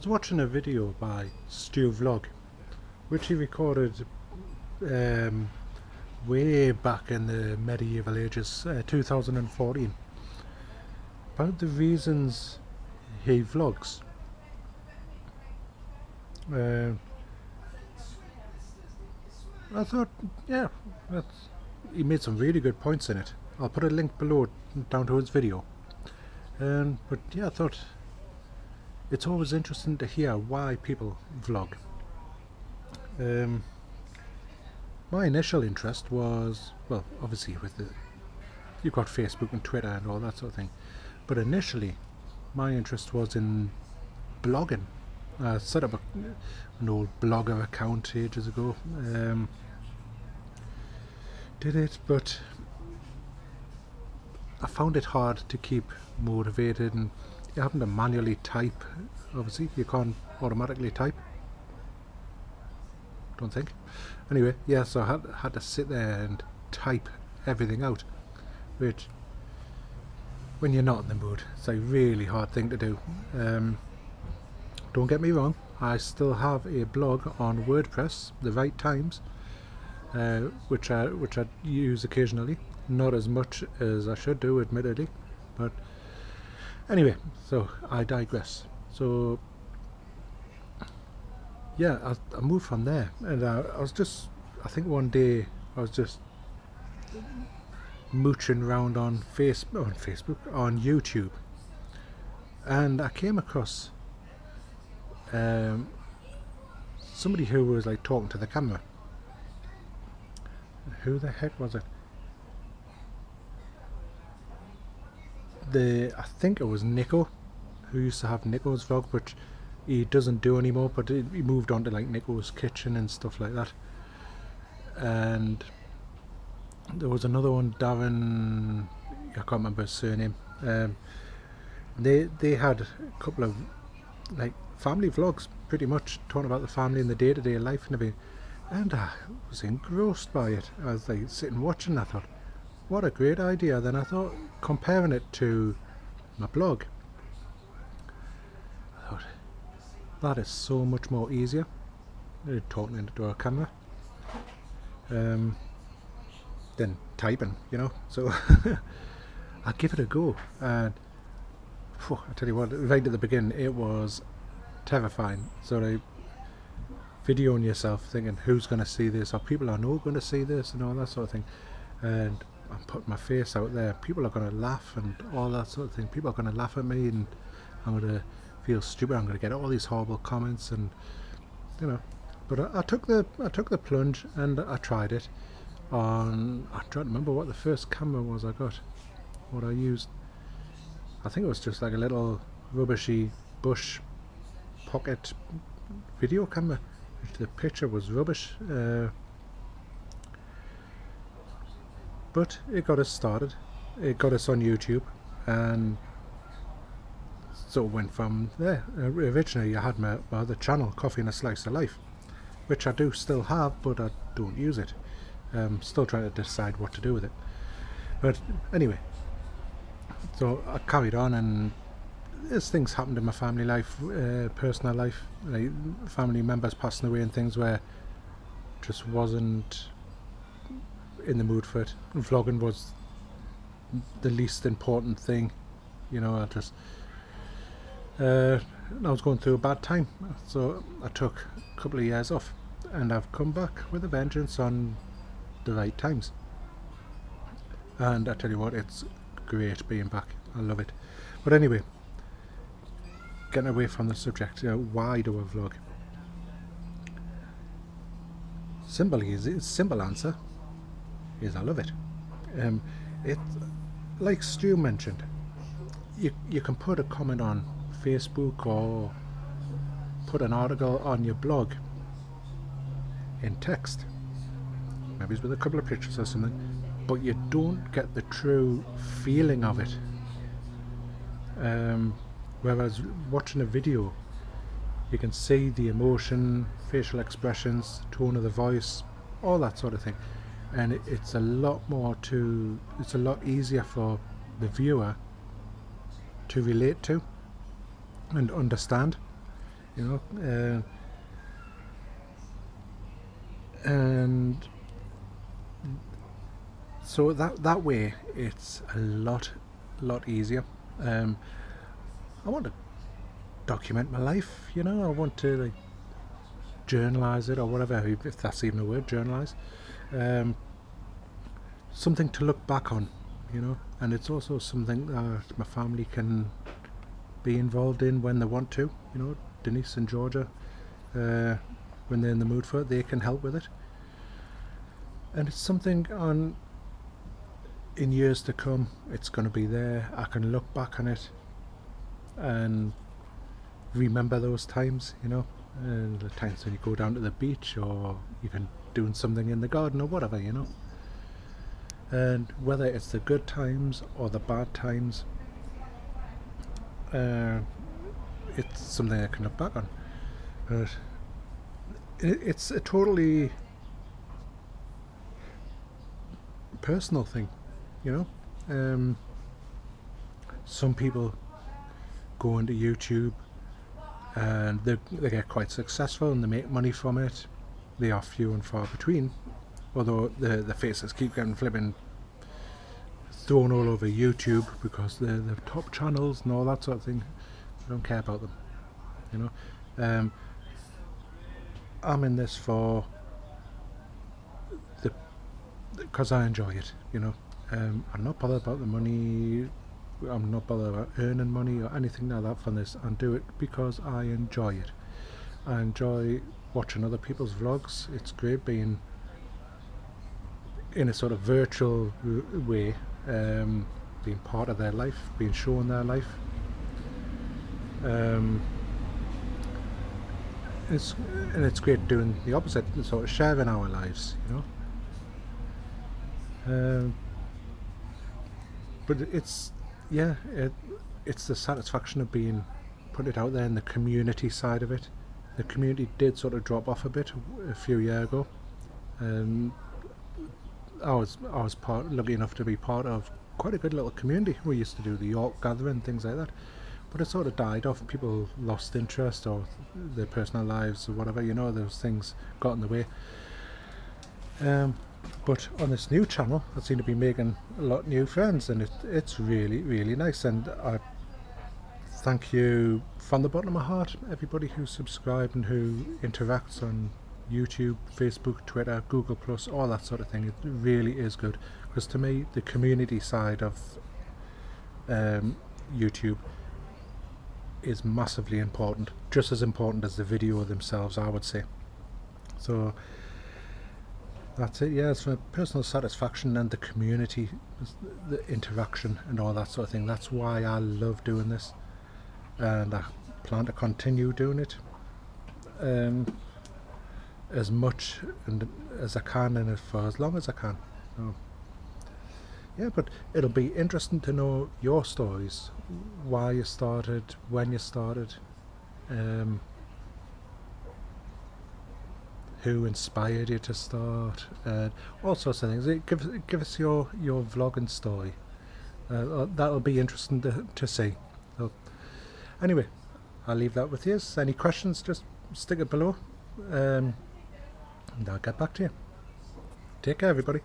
was watching a video by Stu Vlog, which he recorded um, way back in the medieval ages, 2014, about the reasons he vlogs. Uh, I thought, yeah, he made some really good points in it. I'll put a link below down to his video. But yeah, I thought it's always interesting to hear why people vlog. My initial interest was, well, obviously you've got Facebook and Twitter and all that sort of thing, but initially my interest was in blogging. I set up an old blogger account ages ago, did it, but I found it hard to keep motivated, and you're having to manually type. Obviously you can't automatically type, don't think. Anyway, yeah, so I had to sit there and type everything out, which, when you're not in the mood, it's a really hard thing to do. Don't get me wrong, I still have a blog on WordPress, The Right Times, which I use occasionally. Not as much as I should do, admittedly, but anyway, so I digress. So yeah, I moved from there, and I think one day I was just mooching around on Facebook, on YouTube, and I came across somebody who was like talking to the camera. Who the heck was it? I think it was Nico, who used to have Nico's vlog, which he doesn't do anymore, but he moved on to like Nico's Kitchen and stuff like that. And there was another one, Darren, I can't remember his surname. They had a couple of like family vlogs, pretty much talking about the family and the day-to-day life and everything, and I was engrossed by it. I was like sitting watching, I thought, what a great idea. Then I thought, comparing it to my blog, I thought, that is so much more easier, talking into a camera, than typing, you know. So I'll give it a go, and I tell you what, right at the beginning it was terrifying. So like videoing yourself thinking, who's going to see this, or people are not going to see this, and all that sort of thing, and I'm putting my face out there, people are going to laugh and all that sort of thing. People are going to laugh at me, and I'm going to feel stupid. I'm going to get all these horrible comments, and you know. But I took the plunge, and I tried it on. I'm trying to remember what the first camera was I got, what I used. I think it was just like a little rubbishy Bush pocket video camera. The picture was rubbish, but it got us started. It got us on YouTube, and so it went from there. Originally I had my other channel, Coffee and a Slice of Life, which I do still have, but I don't use it. Still trying to decide what to do with it. But anyway, so I carried on, and as things happened in my family life, personal life, like family members passing away and things, where just wasn't in the mood for it. Vlogging was the least important thing, you know. I was going through a bad time, so I took a couple of years off, and I've come back with a vengeance on The Right Times. And I tell you what, it's great being back. I love it. But anyway, getting away from the subject, why do I vlog? Simple answer is I love it. It, like Stu mentioned, you can put a comment on Facebook or put an article on your blog in text, maybe with a couple of pictures or something, but you don't get the true feeling of it. Whereas watching a video, you can see the emotion, facial expressions, tone of the voice, all that sort of thing, and it's a lot easier for the viewer to relate to and understand. you know, and so that way it's a lot easier. I want to document my life, you know. I want to like journalize it or whatever, if that's even a word, journalize. Um, something to look back on, you know, and it's also something that my family can be involved in when they want to, you know. Denise and Georgia, when they're in the mood for it, they can help with it, and it's something on in years to come. It's going to be there. I can look back on it and remember those times, you know, and the times when you go down to the beach or even doing something in the garden or whatever, you know. And whether it's the good times or the bad times, it's something I can look back on. But it's a totally personal thing, you know. Some people go into YouTube and they get quite successful and they make money from it. They are few and far between, although the faces keep getting flipping thrown all over YouTube because they're the top channels and all that sort of thing. I don't care about them, you know. I'm in this for because I enjoy it, you know. I'm not bothered about the money. I'm not bothered about earning money or anything like that from this. I do it because I enjoy it. I enjoy watching other people's vlogs. It's great being in a sort of virtual way, being part of their life, being shown their life. It's great doing the opposite, sort of sharing our lives, you know. But it's it's the satisfaction of being put it out there in the community side of it. The community did sort of drop off a bit a few years ago, and I was lucky enough to be part of quite a good little community. We used to do the York gathering, things like that, but it sort of died off. People lost interest, or their personal lives or whatever, you know, those things got in the way. But on this new channel I seem to be making a lot of new friends, and it's really nice, and I thank you from the bottom of my heart, everybody who subscribed and who interacts on YouTube, Facebook, Twitter, Google Plus, all that sort of thing. It really is good, because to me the community side of YouTube is massively important, just as important as the video themselves, I would say. So that's it. Yeah, it's for personal satisfaction and the community, the interaction and all that sort of thing. That's why I love doing this, and I plan to continue doing it as much and as I can, and for as long as I can. So, yeah, but it'll be interesting to know your stories, why you started, when you started, who inspired you to start, all sorts of things. Give us your vlogging story. That'll be interesting to see. So, anyway, I'll leave that with you. Any questions, just stick it below, and I'll get back to you. Take care, everybody.